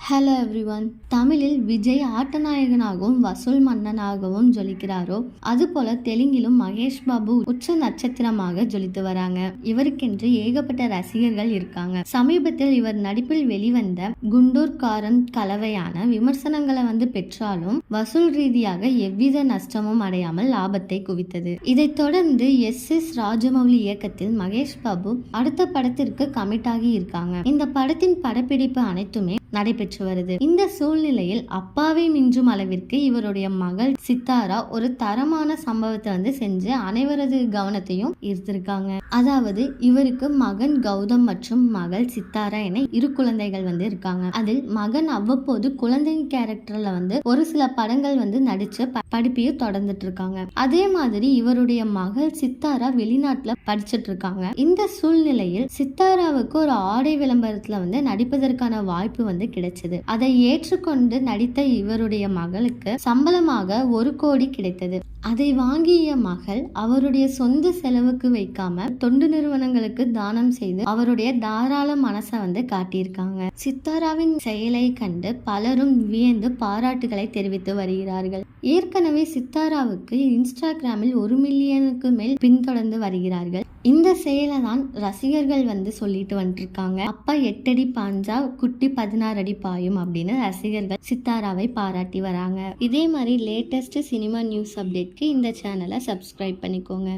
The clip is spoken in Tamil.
Hello everyone. தமிழில் விஜய் ஆட்டநாயகனாகவும் வசூல் மன்னனாகவும் ஜொலிக்கிறாரோ அதுபோல தெலுங்கிலும் மகேஷ் பாபு உச்ச நட்சத்திரமாக ஜொலித்து வராங்க. இவருக்கென்று ஏகப்பட்ட ரசிகர்கள் இருக்காங்க. சமீபத்தில் இவர் நடிப்பில் வெளிவந்த குண்டூர் காரம் கலவையான விமர்சனங்களை பெற்றாலும் வசூல் ரீதியாக எவ்வித நஷ்டமும் அடையாமல் லாபத்தை குவித்தது. இதைத் தொடர்ந்து எஸ் ராஜமௌலி இயக்கத்தில் மகேஷ் பாபு அடுத்த படத்திற்கு கமிட் ஆகி இருக்காங்க. இந்த படத்தின் படப்பிடிப்பு அனைத்துமே நடைபெற்று வருது. இந்த சூழ்நிலையில் அப்பாவை மிஞ்சும் அளவிற்கு இவருடைய மகள் சித்தாரா ஒரு தரமான சம்பவத்தை செஞ்சு அனைவரது கவனத்தையும் ஈர்த்திருக்காங்க. அதாவது இவருக்கு மகன் கௌதம் மற்றும் மகள் சித்தாரா என இரு குழந்தைகள் இருக்காங்க. அதில் மகன் அவ்வப்போது குழந்தை கேரக்டர்ல ஒரு சில படங்கள் நடிச்சு படிப்பையும் தொடர்ந்துட்டு இருக்காங்க. அதே மாதிரி இவருடைய மகள் சித்தாரா வெளிநாட்டுல படிச்சுட்டு இருக்காங்க. இந்த சூழ்நிலையில் சித்தாராவுக்கு ஒரு ஆடை விளம்பரத்துல நடிப்பதற்கான வாய்ப்பு கிடைச்சது. அதை ஏற்றுக்கொண்டு நடித்த இவருடைய மகளுக்கு சம்பளமாக 1 கோடி கிடைத்தது. அதை வாங்கிய மகள் அவருடைய சொந்த செலவுக்கு வைக்காம தொண்டு நிறுவனங்களுக்கு தானம் செய்து அவருடைய தாராள மனசை காட்டியிருக்காங்க. சித்தாராவின் செயலை கண்டு பலரும் வியந்து பாராட்டுகளை தெரிவித்து வருகிறார்கள். ஏற்கனவே சித்தாராவுக்கு இன்ஸ்டாகிராமில் 1 மில்லியனுக்கு மேல் பின்தொடர்ந்து வருகிறார்கள். இந்த செயலை தான் ரசிகர்கள் சொல்லிட்டு வந்துருக்காங்க. அப்பா 8 அடி பாஞ்சா குட்டி 16 அடி பாயும் அப்படின்னு ரசிகர்கள் சித்தாராவை பாராட்டி வராங்க. இதே மாதிரி லேட்டஸ்ட் சினிமா நியூஸ் அப்டேட்க்கு இந்த சேனலை சப்ஸ்கிரைப் பண்ணிக்கோங்க.